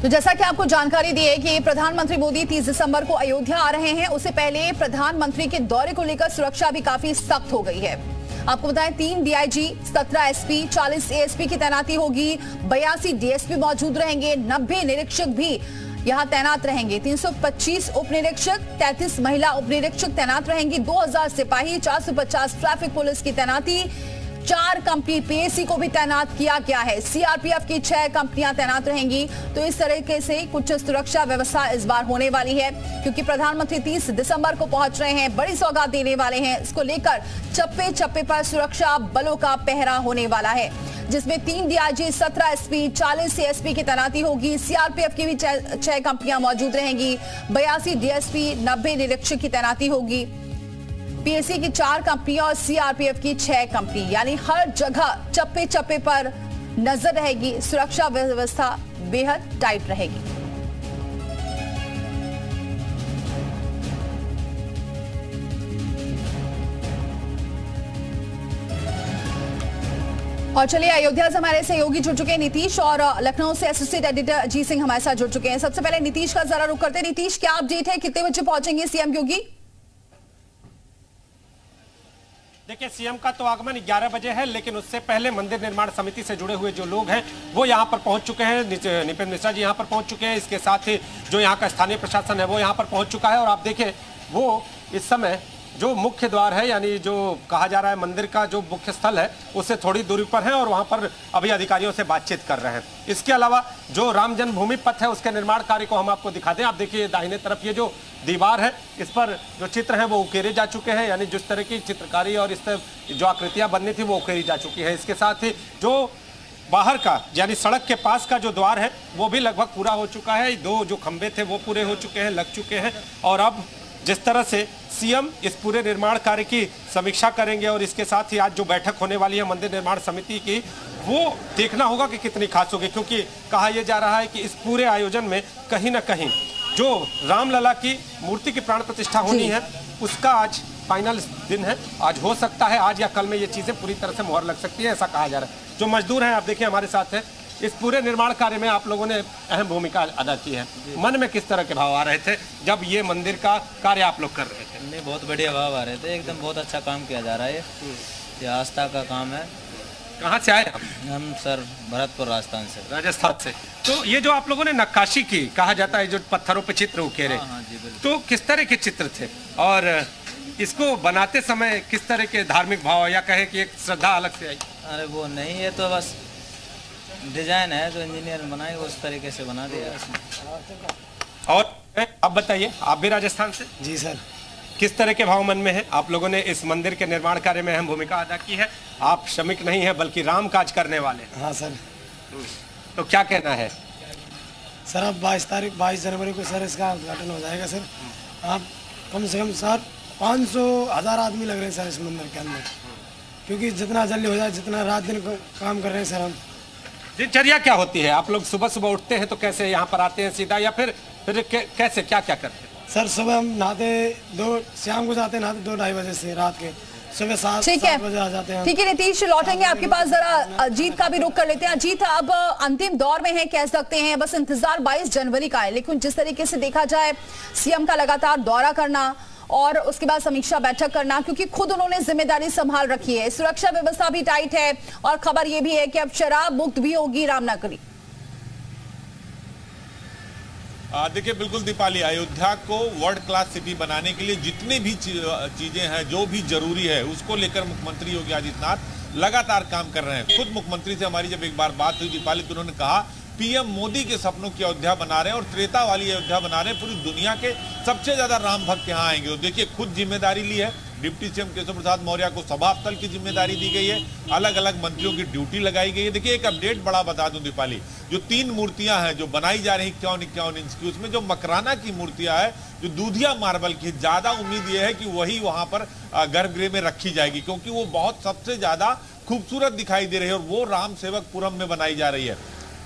तो जैसा कि आपको जानकारी दी है कि प्रधानमंत्री मोदी 30 दिसंबर को अयोध्या आ रहे हैं, उससे पहले प्रधानमंत्री के दौरे को लेकर सुरक्षा भी काफी सख्त हो गई है। आपको बताएं 3 डीआईजी, 17 एसपी, 40 एएसपी की तैनाती होगी, 82 डीएसपी मौजूद रहेंगे, 90 निरीक्षक भी यहां तैनात रहेंगे, 325 उप निरीक्षक, 33 महिला उप निरीक्षक तैनात रहेंगी, 2000 सिपाही, 450 ट्रैफिक पुलिस की तैनाती, 4 कंपनी पीएसी को भी तैनात किया गया है। सीआरपीएफ की 6 कंपनियां तैनात रहेंगी। तो इस तरीके से कुछ सुरक्षा व्यवस्था इस बार होने वाली है, क्योंकि प्रधानमंत्री 30 दिसंबर को पहुंच रहे हैं, बड़ी सौगात देने वाले हैं। इसको लेकर चप्पे चप्पे पर सुरक्षा बलों का पहरा होने वाला है, जिसमें 3 डीआईजी, 17 एसपी, 40 एएसपी की तैनाती होगी। सीआरपीएफ की भी 6 कंपनियां मौजूद रहेंगी, 82 डीएसपी, 90 निरीक्षक की तैनाती होगी, पीएसी की 4 कंपनियां और सीआरपीएफ की 6 कंपनी, यानी हर जगह चप्पे चप्पे पर नजर रहेगी। सुरक्षा व्यवस्था बेहद टाइट रहेगी। और चलिए अयोध्या से हमारे सहयोगी जुड़ चुके हैं नीतीश, और लखनऊ से एसोसिएट एडिटर अजीत सिंह हमारे साथ जुड़ चुके हैं। सबसे पहले नीतीश का जरा रुख करते हैं। नीतीश, क्या अपडेट है, कितने बजे पहुंचेंगे सीएम योगी? देखिए, सीएम का तो आगमन 11 बजे है, लेकिन उससे पहले मंदिर निर्माण समिति से जुड़े हुए जो लोग हैं वो यहाँ पर पहुंच चुके हैं। निपेंद्र मिश्रा जी यहाँ पर पहुंच चुके हैं, इसके साथ ही जो यहाँ का स्थानीय प्रशासन है वो यहाँ पर पहुंच चुका है। और आप देखिए, वो इस समय जो मुख्य द्वार है, यानी जो कहा जा रहा है मंदिर का जो मुख्य स्थल है, उससे थोड़ी दूरी पर है और वहां पर अभी अधिकारियों से बातचीत कर रहे हैं। इसके अलावा जो राम जन्मभूमि पथ है उसके निर्माण कार्य को हम आपको दिखाते हैं। आप देखिए, दाहिने तरफ ये जो दीवार है, इस पर जो चित्र है वो उकेरे जा चुके हैं, यानी जिस तरह की चित्रकारी और इस तरह जो आकृतियां बननी थी वो उकेरी जा चुकी है। इसके साथ ही जो बाहर का, यानी सड़क के पास का जो द्वार है वो भी लगभग पूरा हो चुका है। 2 जो खंबे थे वो पूरे हो चुके हैं, लग चुके हैं। और अब जिस तरह से सीएम इस पूरे निर्माण कार्य की समीक्षा करेंगे और इसके साथ ही आज जो बैठक होने वाली है मंदिर निर्माण समिति की, वो देखना होगा कि कितनी खास होगी, क्योंकि कहा यह जा रहा है कि इस पूरे आयोजन में कहीं ना कहीं जो रामलला की मूर्ति की प्राण प्रतिष्ठा होनी है उसका आज फाइनल दिन है। आज हो सकता है आज या कल में ये चीजें पूरी तरह से मुहर लग सकती है, ऐसा कहा जा रहा है। जो मजदूर हैं आप देखिए हमारे साथ हैं, इस पूरे निर्माण कार्य में आप लोगों ने अहम भूमिका अदा की है। मन में किस तरह के भाव आ रहे थे जब ये मंदिर का कार्य आप लोग कर रहे थे? नहीं, बहुत बढ़िया भाव आ रहे थे, एकदम बहुत अच्छा काम किया जा रहा है। ये आस्था का काम है। कहाँ से आए हम सर भरतपुर राजस्थान से। राजस्थान से। तो ये जो आप लोगों ने नक्काशी की, कहा जाता है जो पत्थरों पे चित्र उकेरे, तो किस तरह के चित्र थे और इसको बनाते समय किस तरह के धार्मिक भाव या कहे कि एक श्रद्धा अलग से आई? अरे वो नहीं, ये तो बस डिजाइन है जो इंजीनियर बनाए उस तरीके से बना दिया इसमें। और अब बताइए, आप भी राजस्थान से? जी सर। किस तरह के भाव मन में है? आप लोगों ने इस मंदिर के निर्माण कार्य में अहम भूमिका अदा की है। आप श्रमिक नहीं है बल्कि राम काज करने वाले। हाँ सर। तो क्या कहना है सर? अब 22 जनवरी को सर इसका उद्घाटन हो जाएगा सर। आप कम से कम सर 500,000 आदमी लग रहे हैं सर इस मंदिर के अंदर, क्योंकि जितना जल्दी हो जाए, जितना रात दिन काम कर रहे हैं सर हम। दिनचर्या क्या होती है? आप लोग सुबह सुबह उठते हैं तो कैसे यहाँ पर आते हैं सीधा, या फिर कैसे क्या क्या करते हैं? सर सुबह हम नहाते शाम को जाते हैं नहाते 2-2:30 बजे से, रात के सुबह 7 बजे आ जाते हैं। ठीक है नीतीश, लौटेंगे आपके पास। जरा अजीत का भी रुख कर लेते हैं। अजीत, अब अंतिम दौर में है कह सकते हैं, बस इंतजार 22 जनवरी का है, लेकिन जिस तरीके से देखा जाए सीएम का लगातार दौरा करना और उसके बाद समीक्षा बैठक करना, क्योंकि खुद उन्होंने जिम्मेदारी संभाल रखी है, सुरक्षा व्यवस्था भी टाइट है और खबर यह भी है कि अब शराब मुक्त भी होगी रामनगरी। देखिए, बिल्कुल दीपाली, अयोध्या को वर्ल्ड क्लास सिटी बनाने के लिए जितनी भी चीजें हैं, जो भी जरूरी है, उसको लेकर मुख्यमंत्री योगी आदित्यनाथ लगातार काम कर रहे हैं। खुद मुख्यमंत्री से हमारी जब एक बार बात हुई दीपाली, तो उन्होंने कहा पीएम मोदी के सपनों की अयोध्या बना रहे हैं और त्रेता वाली अयोध्या बना रहे हैं। पूरी दुनिया के सबसे ज्यादा राम भक्त यहाँ आएंगे। और देखिए, खुद जिम्मेदारी ली है। डिप्टी सीएम केशव प्रसाद मौर्य को सभा स्थल की जिम्मेदारी दी गई है, अलग अलग मंत्रियों की ड्यूटी लगाई गई है। देखिए, एक अपडेट बड़ा बता दूं दीपाली, जो 3 मूर्तियां हैं जो बनाई जा रही 51 इंच की, उसमें जो मकराना की मूर्तियां है जो दूधिया मार्बल की, ज्यादा उम्मीद यह है कि वही वहां पर गर्भगृह में रखी जाएगी, क्योंकि वो बहुत सबसे ज्यादा खूबसूरत दिखाई दे रही है और वो राम सेवकपुरम में बनाई जा रही है।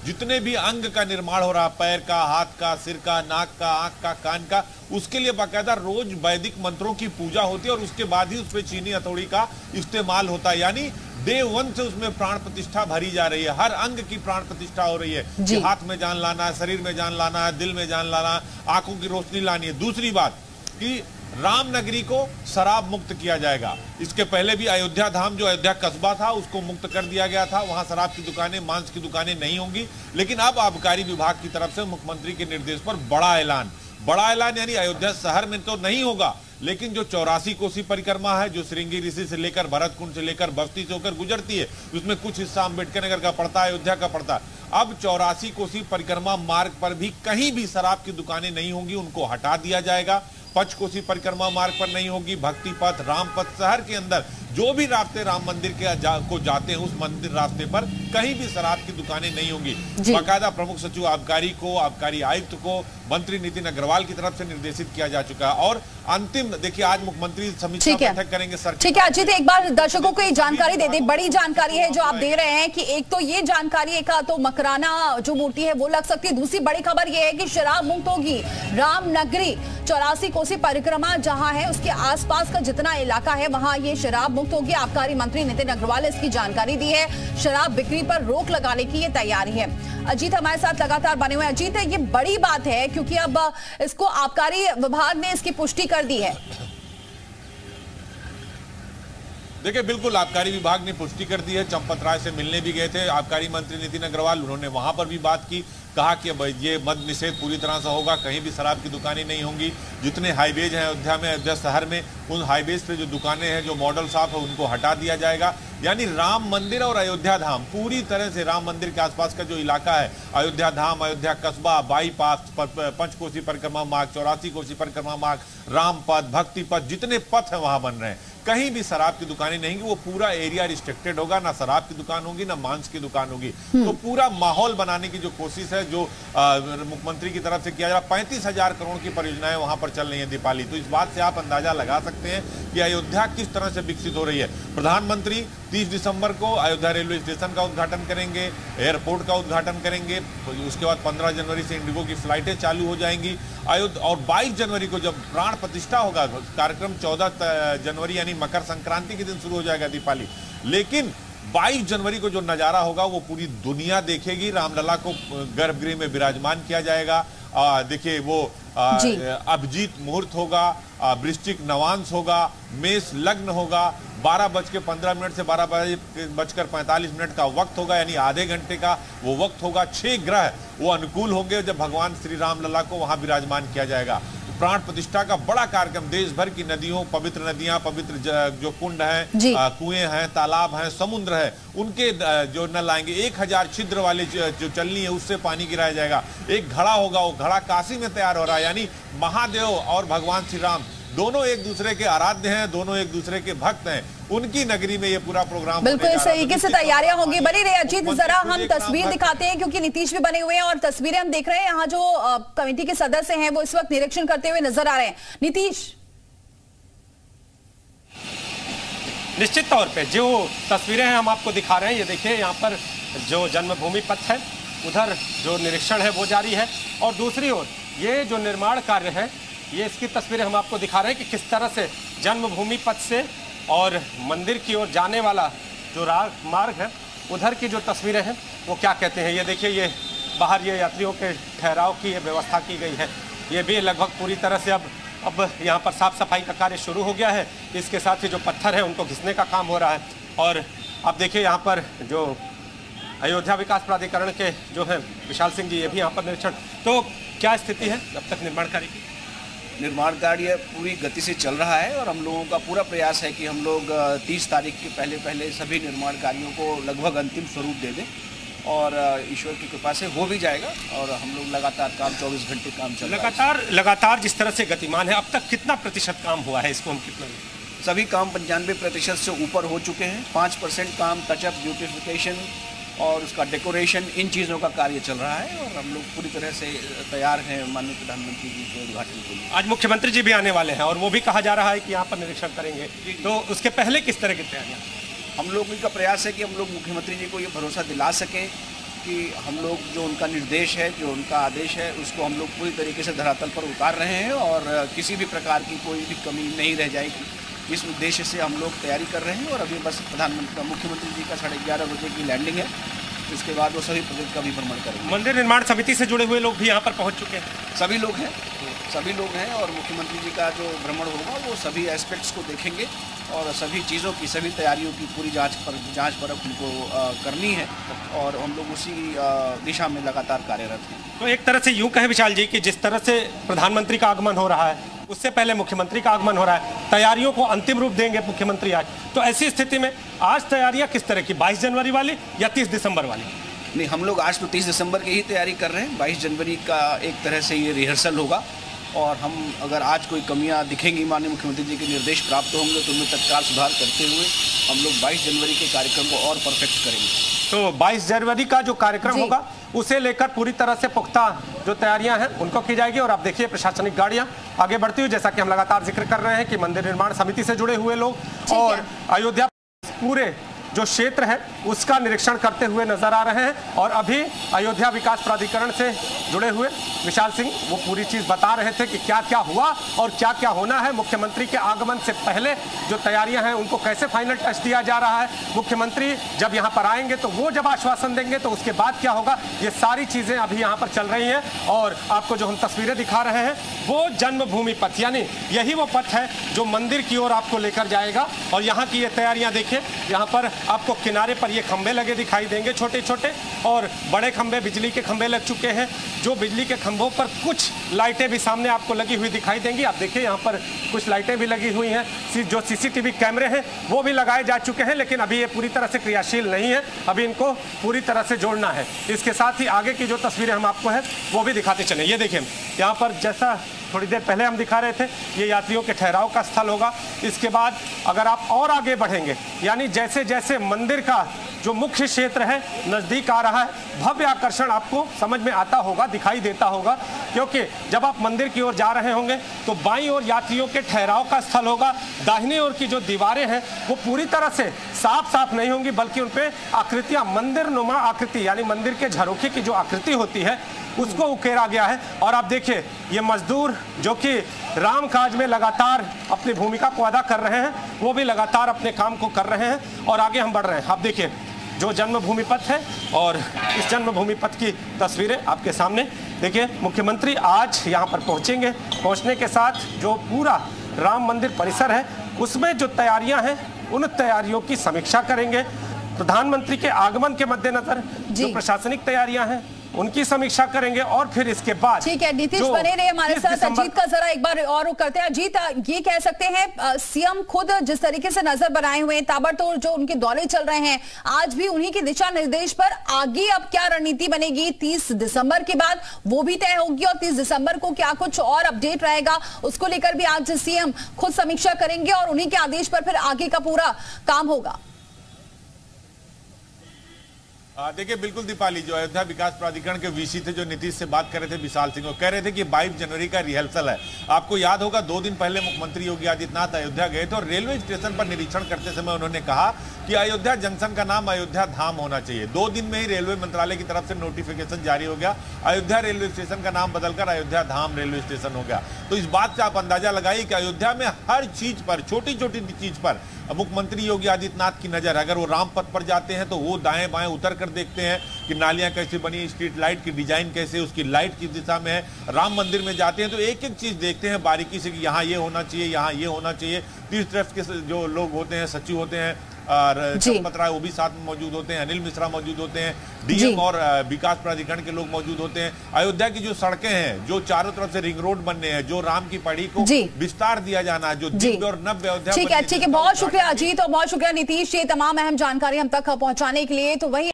जितने भी अंग का निर्माण हो रहा, पैर का, हाथ का, सिर का, नाक का, आंख का, कान का, उसके लिए बाकायदा रोज वैदिक मंत्रों की पूजा होती है और उसके बाद ही उस पर चीनी हथौड़ी का इस्तेमाल होता है। यानी डे 1 से उसमें प्राण प्रतिष्ठा भरी जा रही है, हर अंग की प्राण प्रतिष्ठा हो रही है कि हाथ में जान लाना है, शरीर में जान लाना है, दिल में जान लाना, आंखों की रोशनी लानी है। दूसरी बात कि राम नगरी को शराब मुक्त किया जाएगा। इसके पहले भी अयोध्या धाम जो अयोध्या कस्बा था उसको मुक्त कर दिया गया था, वहां शराब की दुकानें, मांस की दुकानें नहीं होंगी। लेकिन अब आबकारी विभाग की तरफ से मुख्यमंत्री के निर्देश पर बड़ा ऐलान यानी अयोध्या शहर में तो नहीं होगा, लेकिन जो 84 कोसी परिक्रमा है, जो श्रृंगी ऋषि से लेकर भरतकुंड से लेकर बस्ती से होकर गुजरती है, उसमें कुछ हिस्सा अम्बेडकर नगर का पड़ता है, अयोध्या का पड़ता है। अब 84 कोसी परिक्रमा मार्ग पर भी कहीं भी शराब की दुकानें नहीं होंगी, उनको हटा दिया जाएगा। पंचकोसी परिक्रमा मार्ग पर नहीं होगी, भक्ति पथ, राम पथ, शहर के अंदर जो भी रास्ते राम मंदिर के को जाते हैं उस मंदिर रास्ते पर कहीं भी शराब की दुकानें नहीं होंगी। बाकायदा प्रमुख सचिव आबकारी को, आबकारी आयुक्त को मंत्री नितिन अग्रवाल की तरफ से निर्देशित किया जा चुका है। और अंतिम देखिए आज मुख्यमंत्री समीक्षा बैठक करेंगे। ठीक है अजीत, एक बार दर्शकों को ये जानकारी दे दे, बड़ी जानकारी है जो आप दे रहे हैं कि एक तो ये जानकारी का तो मकराना जो मूर्ति है वो लग सकती है, दूसरी बड़ी खबर ये है कि शराब मुक्त होगी राम नगरी। 84 कोसी परिक्रमा जहां है उसके आसपास का जितना इलाका है वहां ये शराब मुक्त होगी। आबकारी मंत्री नितिन अग्रवाल ने इसकी जानकारी दी है। शराब बिक्री पर रोक लगाने की ये तैयारी है। अजीत हमारे साथ लगातार बने हुए। अजीत, ये बड़ी बात है क्योंकि अब इसको आबकारी विभाग ने इसकी पुष्टि कर दी है। देखिए बिल्कुल आबकारी विभाग ने पुष्टि कर दी है। चंपत राय से मिलने भी गए थे आबकारी मंत्री नितिन अग्रवाल, उन्होंने वहां पर भी बात की, कहा कि ये मद निषेध पूरी तरह से होगा, कहीं भी शराब की दुकानें नहीं होंगी। जितने हाईवेज हैं अयोध्या में, अयोध्या शहर में, उन हाईवेज पे जो दुकानें हैं, जो मॉडल शॉप है, उनको हटा दिया जाएगा। यानी राम मंदिर और अयोध्या धाम पूरी तरह से, राम मंदिर के आसपास का जो इलाका है, अयोध्या धाम, अयोध्या कस्बा, बाईपास, पंचकोसी परिक्रमा मार्ग, 84 कोसी परिक्रमा मार्ग, राम पथ, भक्ति पथ, जितने पथ है वहां बन रहे हैं, कहीं भी शराब की दुकानें नहीं होंगी। वो पूरा एरिया रिस्ट्रिक्टेड होगा, ना शराब की दुकान होगी, ना मांस की दुकान होगी। तो पूरा माहौल बनाने की जो कोशिश है, जो मुख्यमंत्री की तरफ से किया जा रहा, 35,000 करोड़ की परियोजनाएं वहां पर चल रही है दीपाली। तो इस बात से आप अंदाजा लगा सकते हैं कि अयोध्या किस तरह से विकसित हो रही है। प्रधानमंत्री 30 दिसंबर को अयोध्या रेलवे स्टेशन का उद्घाटन करेंगे, एयरपोर्ट का उद्घाटन करेंगे। उसके बाद 15 जनवरी से इंडिगो की फ्लाइटें चालू हो जाएंगी। और 22 जनवरी को जब प्राण प्रतिष्ठा होगा, कार्यक्रम 14 जनवरी यानी मकर संक्रांति के दिन शुरू हो जाएगा दीपाली। लेकिन 22 जनवरी को जो नजारा होगा वो पूरी दुनिया देखेगी। रामलला को गर्भगृह में विराजमान किया जाएगा। देखिए वो अभिजीत मुहूर्त होगा, वृश्चिक नवांश होगा, मेष लग्न होगा, 12:15 से 12:45 का वक्त होगा, यानी आधे घंटे का वो वक्त होगा। 6 ग्रह वो अनुकूल होंगे जब भगवान श्री रामलला को वहां विराजमान किया जाएगा। प्राण प्रतिष्ठा का बड़ा कार्यक्रम, देश भर की नदियों, पवित्र नदियां, पवित्र जो कुंड हैं, कुएं हैं, तालाब हैं, समुद्र है, उनके जो नल आएंगे, 1000 छिद्र वाले जो चलनी है उससे पानी गिराया जाएगा। एक घड़ा होगा, वो घड़ा काशी में तैयार हो रहा है। यानी महादेव और भगवान श्री राम दोनों एक दूसरे के आराध्य हैं, दोनों एक दूसरे के भक्त हैं। उनकी नगरी में ये पूरा प्रोग्राम बिल्कुल इस तरीके से तैयारियां होंगी। बनी रही अजीत, जरा हम तस्वीर दिखाते हैं क्योंकि नीतीश भी बने हुए हैं और तस्वीरें हम देख रहे हैं। यहाँ जो कमेटी के सदस्य हैं वो इस वक्त निरीक्षण करते हुए नजर आ रहे हैं। नीतीश, निश्चित तौर पे जो तस्वीरें हैं हम आपको दिखा रहे हैं, ये देखिए यहाँ पर जो जन्मभूमि पथ है उधर जो निरीक्षण है वो जारी है, और दूसरी ओर ये जो निर्माण कार्य है ये इसकी तस्वीरें हम आपको दिखा रहे हैं कि किस तरह से जन्मभूमि पथ से और मंदिर की ओर जाने वाला जो मार्ग है उधर की जो तस्वीरें हैं वो क्या कहते हैं। ये देखिए, ये बाहर ये यात्रियों के ठहराव की ये व्यवस्था की गई है। ये भी लगभग पूरी तरह से अब यहाँ पर साफ सफाई का कार्य शुरू हो गया है। इसके साथ ही जो पत्थर है उनको घिसने का काम हो रहा है। और अब देखिए यहाँ पर जो अयोध्या विकास प्राधिकरण के जो है विशाल सिंह जी, ये भी यहाँ पर निरीक्षण। तो क्या स्थिति है अब तक निर्माण कार्य की? निर्माण कार्य पूरी गति से चल रहा है और हम लोगों का पूरा प्रयास है कि हम लोग 30 तारीख के पहले सभी निर्माण कार्यों को लगभग अंतिम स्वरूप दे दें, और ईश्वर की कृपा से हो भी जाएगा। और हम लोग लगातार काम 24 घंटे काम चल रहा है। लगातार जिस तरह से गतिमान है, अब तक कितना प्रतिशत काम हुआ है, इसको हम कितना? सभी काम 95% से ऊपर हो चुके हैं। 5% काम टचअप, ब्यूटिफिकेशन और उसका डेकोरेशन, इन चीज़ों का कार्य चल रहा है और हम लोग पूरी तरह से तैयार हैं माननीय प्रधानमंत्री जी के उद्घाटन के लिए। आज मुख्यमंत्री जी भी आने वाले हैं और वो भी कहा जा रहा है कि यहाँ पर निरीक्षण करेंगे, तो उसके पहले किस तरह की तैयारियाँ? हम लोग का प्रयास है कि हम लोग मुख्यमंत्री जी को ये भरोसा दिला सकें कि हम लोग जो उनका निर्देश है, जो उनका आदेश है, उसको हम लोग पूरी तरीके से धरातल पर उतार रहे हैं और किसी भी प्रकार की कोई भी कमी नहीं रह जाएगी। इस उद्देश्य से हम लोग तैयारी कर रहे हैं और अभी बस मुख्यमंत्री जी का 11:30 बजे की लैंडिंग है। इसके बाद वो सभी प्रदेश का भी भ्रमण करेंगे। मंदिर निर्माण समिति से जुड़े हुए लोग भी यहाँ पर पहुँच चुके हैं। सभी लोग हैं और मुख्यमंत्री जी का जो भ्रमण होगा वो सभी एस्पेक्ट्स को देखेंगे और सभी चीज़ों की, सभी तैयारियों की पूरी जांच परख उनको करनी है और हम लोग उसी दिशा में लगातार कार्यरत हैं। तो एक तरह से यूँ कहें विशाल जी कि जिस तरह से प्रधानमंत्री का आगमन हो रहा है, उससे पहले मुख्यमंत्री का आगमन हो रहा है, तैयारियों को अंतिम रूप देंगे मुख्यमंत्री आज, तो ऐसी स्थिति में आज तैयारियां किस तरह की, 22 जनवरी वाली या 30 दिसंबर वाली? नहीं, हम लोग आज तो 30 दिसंबर की ही तैयारी कर रहे हैं। 22 जनवरी का एक तरह से ये रिहर्सल होगा और हम अगर आज कोई कमियां दिखेंगी, माननीय मुख्यमंत्री जी के निर्देश प्राप्त होंगे तो उनमें तत्काल सुधार करते हुए हम लोग 22 जनवरी के कार्यक्रम को और परफेक्ट करेंगे। तो 22 जनवरी का जो कार्यक्रम होगा उसे लेकर पूरी तरह से पुख्ता जो तैयारियां हैं उनको की जाएगी। और आप देखिए प्रशासनिक गाड़ियां आगे बढ़ती हुई, जैसा कि हम लगातार जिक्र कर रहे हैं कि मंदिर निर्माण समिति से जुड़े हुए लोग और अयोध्या पूरे जो क्षेत्र है उसका निरीक्षण करते हुए नजर आ रहे हैं। और अभी अयोध्या विकास प्राधिकरण से जुड़े हुए विशाल सिंह वो पूरी चीज बता रहे थे कि क्या क्या हुआ और क्या क्या होना है। मुख्यमंत्री के आगमन से पहले जो तैयारियां हैं उनको कैसे फाइनल टच दिया जा रहा है, मुख्यमंत्री जब यहां पर आएंगे तो वो जब आश्वासन देंगे तो उसके बाद क्या होगा, ये सारी चीजें अभी यहां पर चल रही हैं। और आपको जो हम तस्वीरें दिखा रहे हैं वो जन्मभूमि पथ, यानी यही वो पथ है जो मंदिर की ओर आपको लेकर जाएगा। और यहाँ की ये तैयारियां देखिए, यहाँ पर आपको किनारे पर ये खंभे लगे दिखाई देंगे छोटे छोटे, और बड़े खंभे, बिजली के खंभे लग चुके हैं। जो बिजली के खंभों पर कुछ लाइटें भी सामने आपको लगी हुई दिखाई देंगी। आप देखिए यहाँ पर कुछ लाइटें भी लगी हुई हैं। जो सीसीटीवी कैमरे हैं वो भी लगाए जा चुके हैं, लेकिन अभी ये पूरी तरह से क्रियाशील नहीं है। अभी इनको पूरी तरह से जोड़ना है। इसके साथ ही आगे की जो तस्वीरें हम आपको है वो भी दिखाते चले। ये देखिए यहाँ पर जैसा थोड़ी देर पहले हम दिखा रहे थे, ये यात्रियों के ठहराव का स्थल होगा। इसके बाद अगर आप और आगे बढ़ेंगे, यानी जैसे जैसे मंदिर का जो मुख्य क्षेत्र है नजदीक आ रहा है, भव्य आकर्षण आपको समझ में आता होगा, दिखाई देता होगा। क्योंकि जब आप मंदिर की ओर जा रहे होंगे तो बाईं ओर यात्रियों के ठहराव का स्थल होगा। दाहिनी ओर की जो दीवारें हैं वो पूरी तरह से साफ साफ नहीं होंगी, बल्कि उन पे आकृतियां, मंदिर नुमा आकृति, यानी मंदिर के झरोखे की जो आकृति होती है उसको उकेरा गया है। और आप देखिए ये मजदूर जो कि राम काज में लगातार अपनी भूमिका को अदा कर रहे हैं, वो भी लगातार अपने काम को कर रहे हैं और आगे हम बढ़ रहे हैं। आप देखिए जो जन्मभूमि पथ है और इस जन्मभूमि पथ की तस्वीरें आपके सामने। देखिए मुख्यमंत्री आज यहाँ पर पहुँचेंगे। पहुँचने के साथ जो पूरा राम मंदिर परिसर है उसमें जो तैयारियां हैं उन तैयारियों की समीक्षा करेंगे। प्रधानमंत्री के आगमन के मद्देनजर जो प्रशासनिक तैयारियां हैं उनकी समीक्षा करेंगे और फिर इसके बाद ठीक है। नीतीश बने रहे हमारे साथ। अजीत का जरा एक बार और रुख करते हैं। अजीत, ये कह सकते हैं सीएम खुद जिस तरीके से नजर बनाए हुए हैं, ताबड़तोड़ जो उनके दौरे चल रहे हैं, आज भी उन्हीं के दिशा निर्देश पर आगे अब क्या रणनीति बनेगी 30 दिसंबर के बाद वो भी तय होगी। और 30 दिसंबर को क्या कुछ और अपडेट रहेगा उसको लेकर भी आज सीएम खुद समीक्षा करेंगे और उन्हीं के आदेश पर फिर आगे का पूरा काम होगा। देखिए बिल्कुल दीपाली, जो अयोध्या विकास प्राधिकरण के वीसी थे जो नीतीश से बात कर रहे थे विशाल सिंह, वो कह रहे थे कि 22 जनवरी का रिहर्सल है। आपको याद होगा 2 दिन पहले मुख्यमंत्री योगी आदित्यनाथ अयोध्या गए थे और रेलवे स्टेशन पर निरीक्षण करते समय उन्होंने कहा कि अयोध्या जंक्शन का नाम अयोध्या धाम होना चाहिए। 2 दिन में ही रेलवे मंत्रालय की तरफ से नोटिफिकेशन जारी हो गया, अयोध्या रेलवे स्टेशन का नाम बदलकर अयोध्या धाम रेलवे स्टेशन हो गया। तो इस बात से आप अंदाजा लगाइए कि अयोध्या में हर चीज पर, छोटी छोटी चीज पर मुख्यमंत्री योगी आदित्यनाथ की नजर। अगर वो राम पथ पर जाते हैं तो वो दाएं बाएं उतर कर देखते हैं कि नालियां कैसे बनी, स्ट्रीट लाइट की डिजाइन कैसे, उसकी लाइट किस दिशा में है। राम मंदिर में जाते हैं तो एक एक चीज देखते हैं बारीकी से कि यहाँ ये होना चाहिए, यहाँ ये होना चाहिए। तीर्थ ट्रस्ट के जो लोग होते हैं, सचिव होते हैं, चंपत राय वो भी साथ में मौजूद होते हैं, अनिल मिश्रा मौजूद होते हैं, डीएम और विकास प्राधिकरण के लोग मौजूद होते हैं। अयोध्या की जो सड़कें हैं, जो चारों तरफ से रिंग रोड बनने हैं, जो राम की पड़ी को विस्तार दिया जाना है, जो दिव्य और नव्य अयोध्या। ठीक है, बहुत शुक्रिया अजीत और बहुत शुक्रिया नीतीश, ये तमाम अहम जानकारी हम तक पहुंचाने के लिए। तो वही